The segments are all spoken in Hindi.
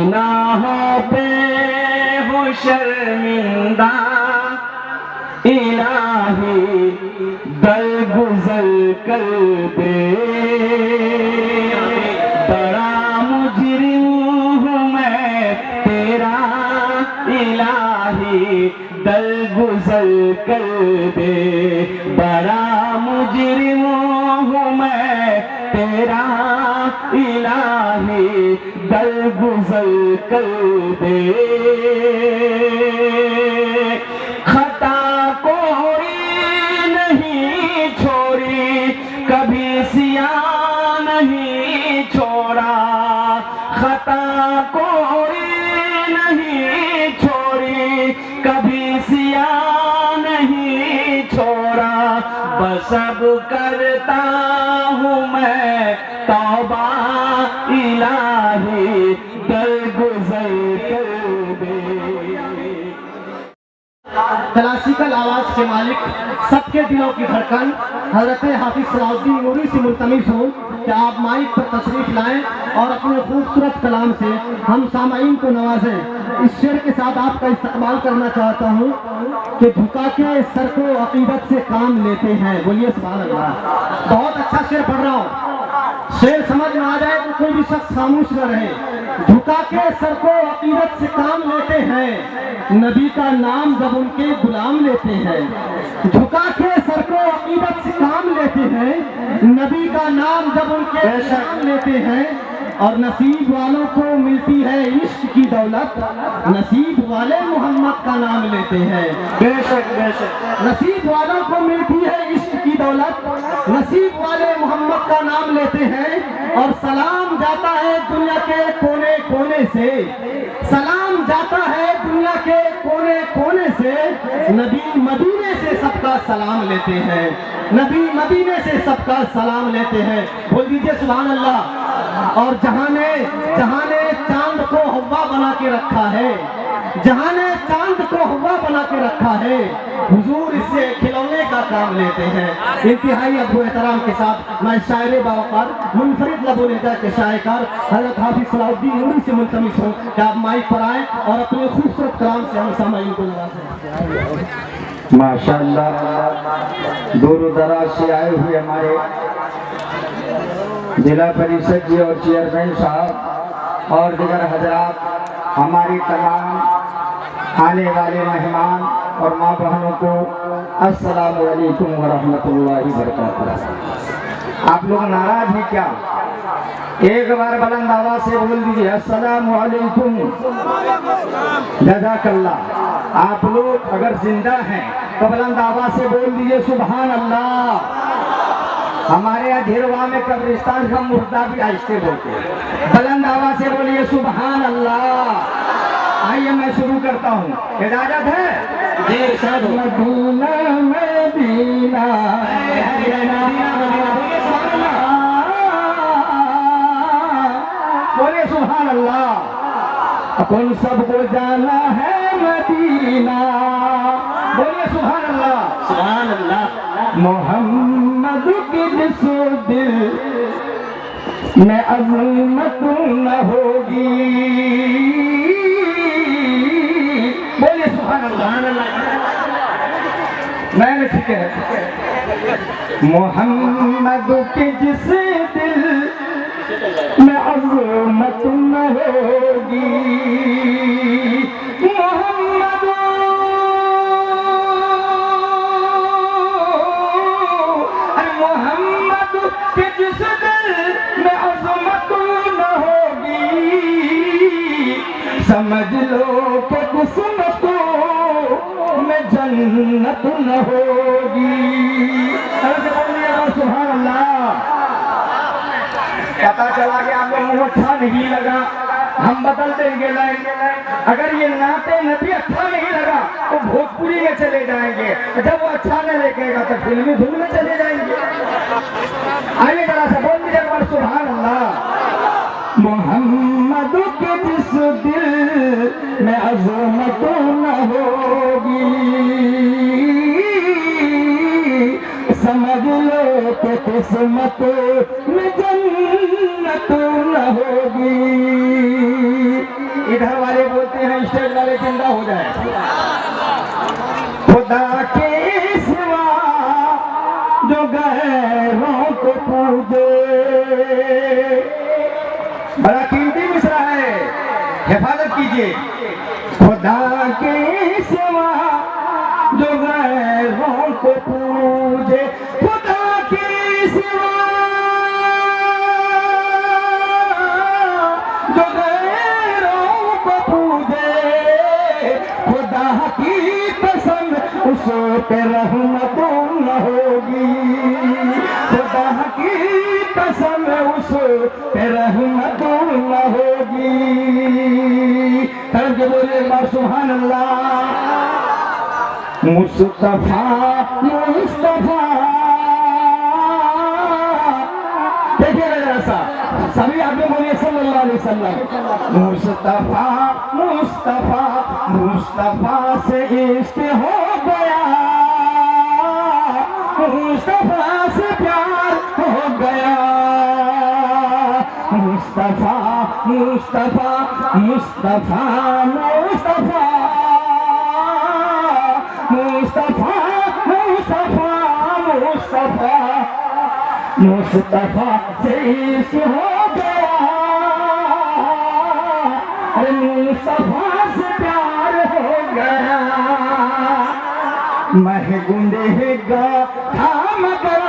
गुनाहों पे हो शर्मिंदा इलाही दरगुजर कर दे। बड़ा मुजरिम हूँ मैं तेरा इलाही दरगुजर कर दे। बड़ा मुजरिम हूँ मैं तेरा इलाही दरगुजर कर दे। खता कोई नहीं छोड़ी कभी सिया नहीं छोड़ा। खता कोई नहीं छोड़ी कभी सिया नहीं छोड़ा। बस अब करता हूँ मैं तौबा इलाही दरगुजर कर दे। क्लासिकल आवाज के मालिक, सबके दिलों की धड़कन हजरत हाफिज सलाउद्दीन नूरी से मुल्तमिस हूँ कि आप माइक पर तशरीफ लाएं और अपने खूबसूरत कलाम से हम सामाईन को नवाजें। इस शेर के साथ आपका इस्तकबाल करना चाहता हूँ कि झुका के सर को अकीदत से काम लेते हैं। बोलिए सुभान अल्लाह। बहुत अच्छा शेर पढ़ रहा हूँ, शेर समझ में आ जाए तो कोई भी शख्स खामोश न रहे। झुका के सर को अकीदत से काम लेते हैं, नबी का नाम जब उनके गुलाम लेते हैं। झुका के सर को अकीदत से काम लेते हैं, नबी का नाम जब उनके गुलाम लेते हैं। और नसीब वालों को मिलती है इश्क की दौलत, नसीब वाले मोहम्मद का नाम लेते हैं। बेशक बेशक। नसीब वालों को मिलती है इश्क की दौलत, नसीब वाले मोहम्मद का नाम लेते हैं। और सलाम जाता है दुनिया के कोने कोने से, सलाम जाता है दुनिया के कोने कोने से। नबी मदीने से सबका सलाम लेते हैं, नबी मदीने से सबका सलाम लेते हैं। बोल दीजिए सुभान अल्लाह। और जहां ने चांद को हवा बना के रखा है, जहां ने चांद को हवा बना के रखा है, हुजूर इससे खिलौने का काम लेते हैं। इंतहाई अदब एहतराम के साथ मैं शायर बावकार मुनफरिद लबो नेता के शायकार हज़रत हाफिज सलाउद्दीन नूरी से मुल्तमिस हूँ कि आप माइक पर आएँ और अपने खूबसूरत कलाम से हम सामाईन को नवाजें। माशाअल्लाह, दूर दराज से आए हुए हमारे जिला परिषद जी और चेयरमैन साहब और दीगर हजरात, हमारी तमाम आने वाले मेहमान और माँ बहनों को अस्सलामु अलैकुम व रहमतुल्लाहि व बरकातुहू। आप लोग नाराज हैं क्या? एक बार बुलंद आवाज से बोल दीजिए अस्सलामु अलैकुम। जज़ाकल्लाह। आप लोग अगर जिंदा हैं तो बुलंद आवाज से बोल दीजिए सुभान अल्लाह। हमारे यहाँ ढेरवा में कब्रिस्तान का मुर्दा भी आहिस्ते बोलते हैं। बुलंद आवाज से बोलिए सुभान अल्लाह। आइए मैं शुरू करता हूँ, इजाजत है? जी सब मदीना मदीना बोलिए सुभान अल्लाह। कौन सबको जाना है मदीना, बोलिए सुभान अल्लाह। सुभान अल्लाह। मोहम्मद के जिस दिल में अज़मत न होगी, बोलिए सुभान अल्लाह। मैंने ठीक है। मोहम्मद के जिस दिल में अज़मत न होगी, मोहम्मद के जिस दिल में अज़मत न होगी, समझ लो कि किस्मतों में जन्नत न होगी। सुभान अल्लाह। पता चला कि आप लोगों को अच्छा नहीं लगा, हम बदल देंगे लाइन। अगर ये नाते नबी अच्छा नहीं लगा तो भोजपुरी में चले जाएंगे, जब वो अच्छा न लगेगा तो फिल्मी धुन में चले जाएंगे। आइए जरा सा बोल दीजिए एक बार सुभान अल्लाह। मोहम्मद के जिस दिल में अज़मत न होगी, समझ लो कि किस्मत में जन्नत न होगी। हिफाजत कीजिए। खुदा के सिवा जो गैरों को पूजे, खुदा के सिवा जो गैरों को पूजे, खुदा की कसम उस पे रहमतों न होगी, खुदा की कसम उस पे रहमतों न होगी। करके बोले एक बार सुभान अल्लाह। मुस्तफा मुस्तफा, देखिएगा जरा सा, सभी आदमी बोलिए सल्लल्लाहु अलैहि वसल्लम। मुस्तफा मुस्तफा मुस्तफा से इश्क हो गया, मुस्तफा से प्यार हो गया। मुस्तफा मुस्तफा मुस्तफा मुस्तफा मुस्तफा मुस्तफा मुस्तफा मुस्तफा से इश्क हो गया, अरे मुस्तफा से प्यार हो गया। मैं गुनहगार था मगर,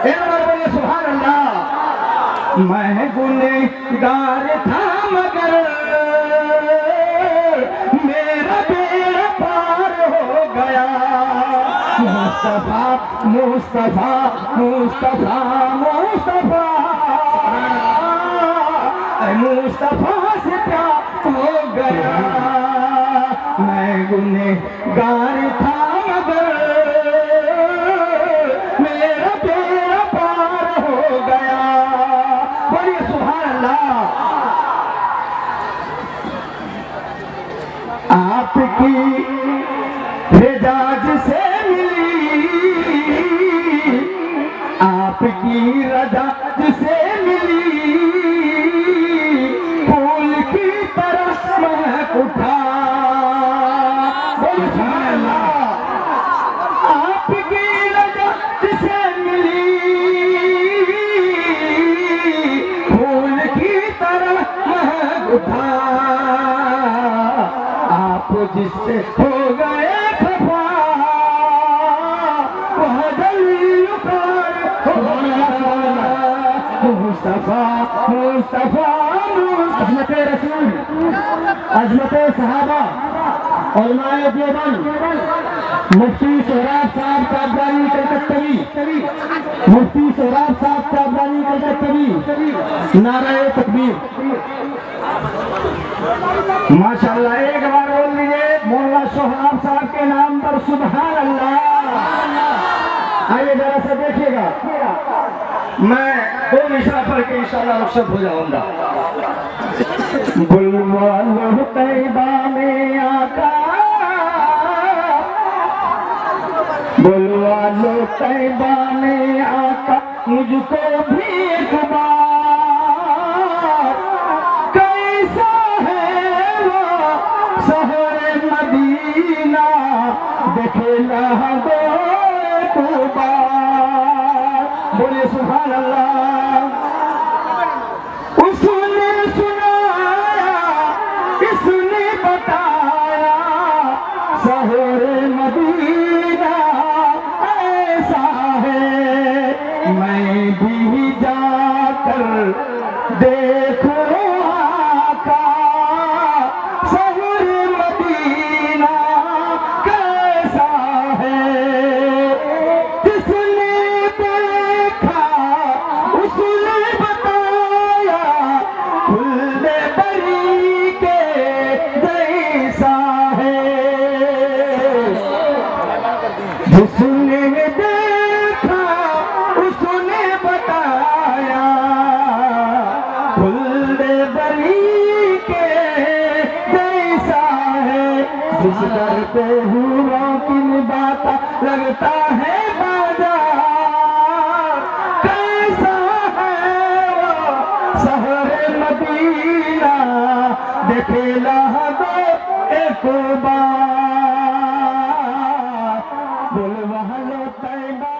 एक बार बोलिए सुभान अल्लाह। मैं गुनहगार था मगर मेरा बेड़ा पार हो गया। मुस्तफा मुस्तफा मुस्तफा मुस्तफा मुस्तफा से प्यार हो गया। मैं गुनहगार था मगर मेरा बेड़ा पार हो गया। बोलिए सुभान अल्लाह। आपकी रजा से मिली, आपकी रजा से मिली, फूल की तरह महक उठा। बोलिए सुभान अल्लाह। आपकी रजा से मिली, फूल की तरह महक उठा। आप जिससे हो गए खफा, वह दलील पर मुस्तफा मुस्तफा अज़मत रसूल, अज़मत सहाबा, उलमाए देवबंद, मुफ्ती सोहराब साहब काबरानी कलकत्तवी, मुफ्ती सोहराब साहब काबरानी कलकत्तवी, नाराए तकबीर। माशाअल्लाह, एक बार बोल लीजिए मौला सोहराब साहब के नाम पर सुभान अल्लाह। आइए जरा सा देखिएगा, मैं दो निशा पर के इंशाअल्लाह रुखसत हो जाऊंगा। बुलवालो तैबा में आका, बुलवालो तैबा में आका, मुझको भी एक बार। कैसा है वो शहर मदीना, देखेला दो एक बार। बोलिए सुभान अल्लाह। उसने सुनाया, इसने बताया, शहर मदीना ऐसा है। मैं भी जाकर देखूं आका, शहर मदीना कैसा है। जिसने देखा उसने बताया, खुले बरी के जैसा है। जिसने देखा उसने बताया, खुले बरी के जैसा है। जिस दर पे हुआ किन बात लगता है बाजार, कैसा है वो शहर मदीना, देखेला दो एक बार। बुलवालो तैबा